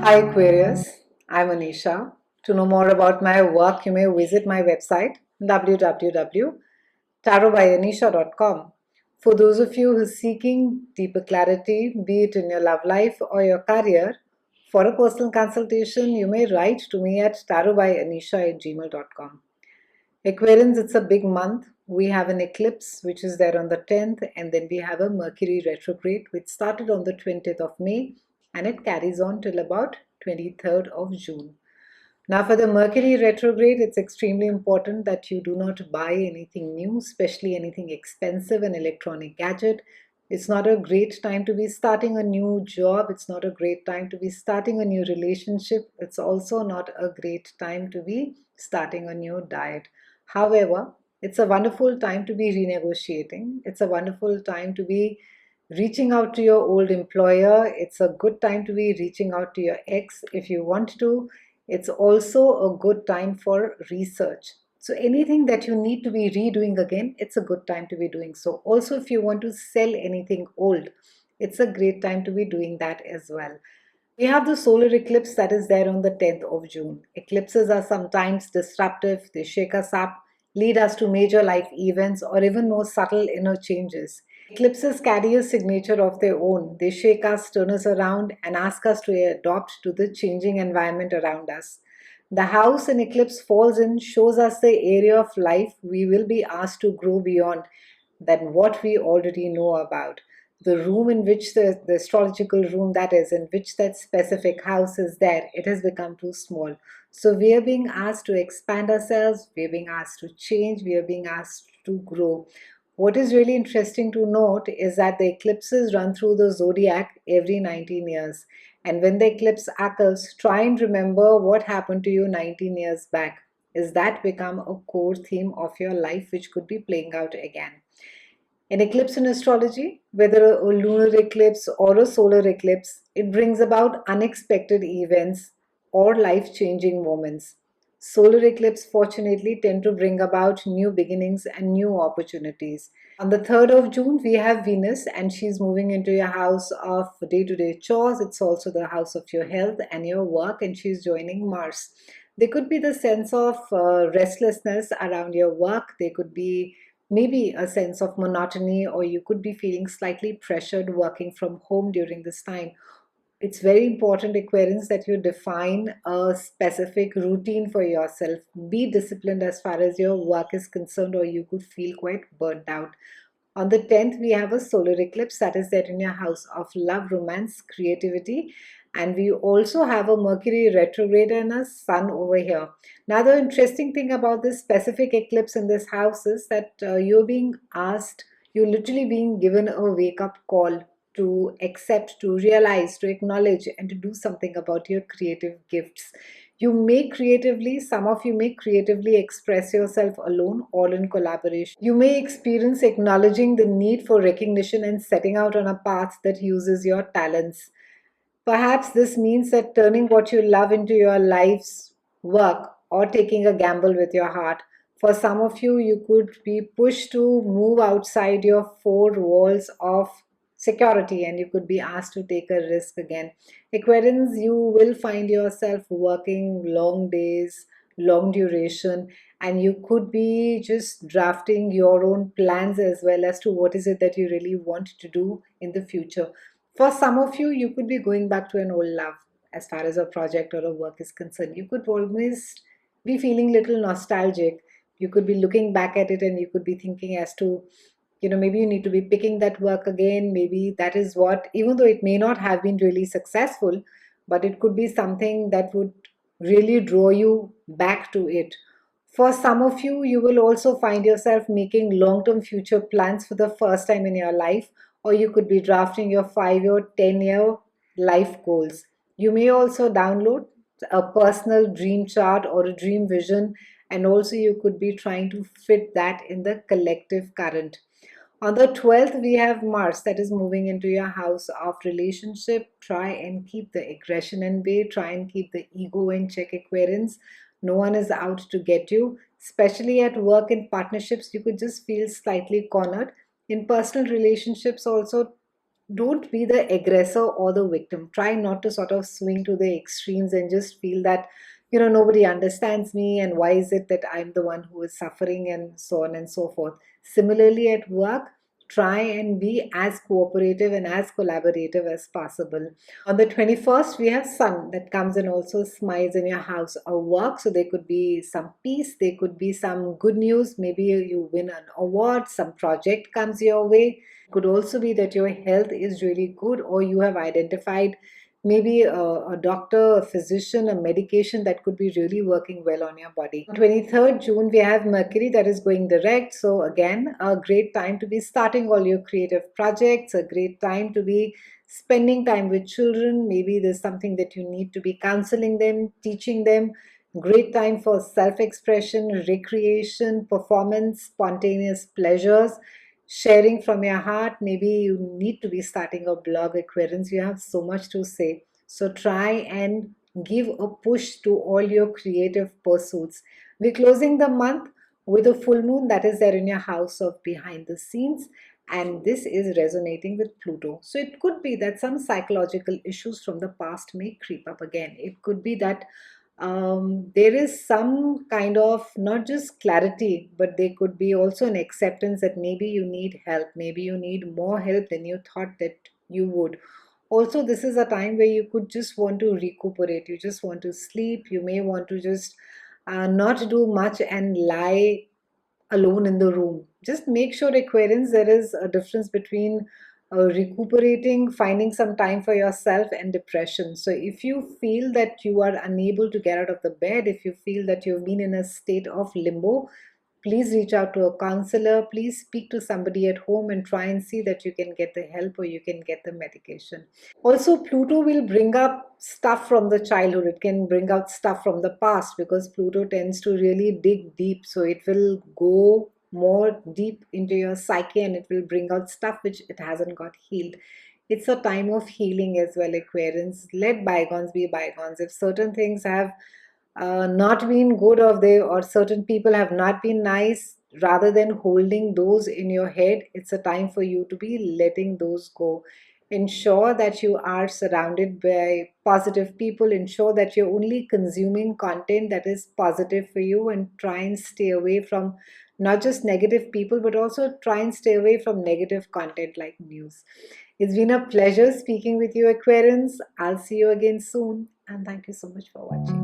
Hi Aquarius, I'm Anisha. To know more about my work, you may visit my website www.tarotbyanisha.com. For those of you who are seeking deeper clarity, be it in your love life or your career, for a personal consultation, you may write to me at tarotbyanisha@gmail.com. Aquarians, it's a big month. We have an eclipse which is there on the 10th, and then we have a Mercury retrograde which started on the 20th of May and it carries on till about 23rd of June. Now, for the Mercury retrograde, it's extremely important that you do not buy anything new, especially anything expensive, an electronic gadget. It's not a great time to be starting a new job. It's not a great time to be starting a new relationship. It's also not a great time to be starting a new diet. However, it's a wonderful time to be renegotiating. It's a wonderful time to be reaching out to your old employer. It's a good time to be reaching out to your ex if you want to. It's also a good time for research. So anything that you need to be redoing again, it's a good time to be doing so. Also, if you want to sell anything old, it's a great time to be doing that as well. We have the solar eclipse that is there on the 10th of June. Eclipses are sometimes disruptive, they shake us up, lead us to major life events, or even more subtle inner changes. Eclipses carry a signature of their own. They shake us, turn us around, and ask us to adapt to the changing environment around us. The house an eclipse falls in shows us the area of life we will be asked to grow beyond than what we already know about. The room in which the astrological room that is, in which that specific house is there, it has become too small. So we are being asked to expand ourselves, we are being asked to change, we are being asked to grow. What is really interesting to note is that the eclipses run through the zodiac every 19 years. And when the eclipse occurs, try and remember what happened to you 19 years back. Is that become a core theme of your life which could be playing out again? An eclipse in astrology, whether a lunar eclipse or a solar eclipse, it brings about unexpected events or life changing moments. Solar eclipses fortunately tend to bring about new beginnings and new opportunities. On the 3rd of June, we have Venus, and she's moving into your house of day to day chores. It's also the house of your health and your work, and she's joining Mars. There could be the sense of restlessness around your work. There could be maybe a sense of monotony, or you could be feeling slightly pressured working from home during this time. It's very important, Aquarians, that you define a specific routine for yourself. Be disciplined as far as your work is concerned, or you could feel quite burnt out. On the 10th, we have a solar eclipse that is there in your house of love, romance, creativity. And we also have a Mercury retrograde and a sun over here. Now, the interesting thing about this specific eclipse in this house is that you're being asked, you're literally being given a wake up call to accept, to realize, to acknowledge, and to do something about your creative gifts. You may creatively, some of you may creatively express yourself alone or in collaboration. You may experience acknowledging the need for recognition and setting out on a path that uses your talents. Perhaps this means that turning what you love into your life's work or taking a gamble with your heart. For some of you, you could be pushed to move outside your four walls of security and you could be asked to take a risk again. Aquarians, you will find yourself working long days, long duration, and you could be just drafting your own plans as well as to what is it that you really want to do in the future. For some of you, you could be going back to an old love as far as a project or a work is concerned. You could always be feeling little nostalgic. You could be looking back at it and you could be thinking as to, maybe you need to be picking that work again. Maybe that is what, even though it may not have been really successful, but it could be something that would really draw you back to it. For some of you, you will also find yourself making long term future plans for the first time in your life, or you could be drafting your 5-year, 10-year life goals. You may also download a personal dream chart or a dream vision, and also you could be trying to fit that in the collective current. On the 12th, we have Mars that is moving into your house of relationship. Try and keep the aggression in bay. Try and keep the ego in check, Aquarians. No one is out to get you. Especially at work and partnerships, you could just feel slightly cornered. In personal relationships also, don't be the aggressor or the victim. Try not to sort of swing to the extremes and just feel that, nobody understands me and why is it that I'm the one who is suffering and so on and so forth. Similarly, at work, try and be as cooperative and as collaborative as possible. On the 21st, we have Sun that comes and also smiles in your house or work. So there could be some peace, there could be some good news. Maybe you win an award, some project comes your way. Could also be that your health is really good, or you have identified maybe a doctor, a physician, a medication that could be really working well on your body. 23rd June, we have Mercury that is going direct. So again, a great time to be starting all your creative projects, a great time to be spending time with children. Maybe there's something that you need to be counseling them, teaching them. Great time for self-expression, recreation, performance, spontaneous pleasures, sharing from your heart. Maybe you need to be starting a blog, Aquarians. You have so much to say. So try and give a push to all your creative pursuits. We're closing the month with a full moon that is there in your house of behind the scenes, and this is resonating with Pluto. So it could be that some psychological issues from the past may creep up again. It could be that there is some kind of not just clarity, but there could be also an acceptance that maybe you need help, maybe you need more help than you thought that you would. Also, this is a time where you could just want to recuperate, you just want to sleep, you may want to just not do much and lie alone in the room. Just make sure, Aquarians, there is a difference between recuperating, finding some time for yourself, and depression. So, if you feel that you are unable to get out of the bed, if you feel that you've been in a state of limbo, please reach out to a counselor. Please speak to somebody at home and try and see that you can get the help or you can get the medication. Also, Pluto will bring up stuff from the childhood. It can bring out stuff from the past because Pluto tends to really dig deep. So it will go more deep into your psyche and it will bring out stuff which it hasn't got healed. It's a time of healing as well, Aquarians. Let bygones be bygones. If certain things have not been good, or certain people have not been nice, rather than holding those in your head, it's a time for you to be letting those go. Ensure that you are surrounded by positive people. Ensure that you're only consuming content that is positive for you, and try and stay away from not just negative people, but also try and stay away from negative content like news. It's been a pleasure speaking with you, Aquarians. I'll see you again soon, and thank you so much for watching.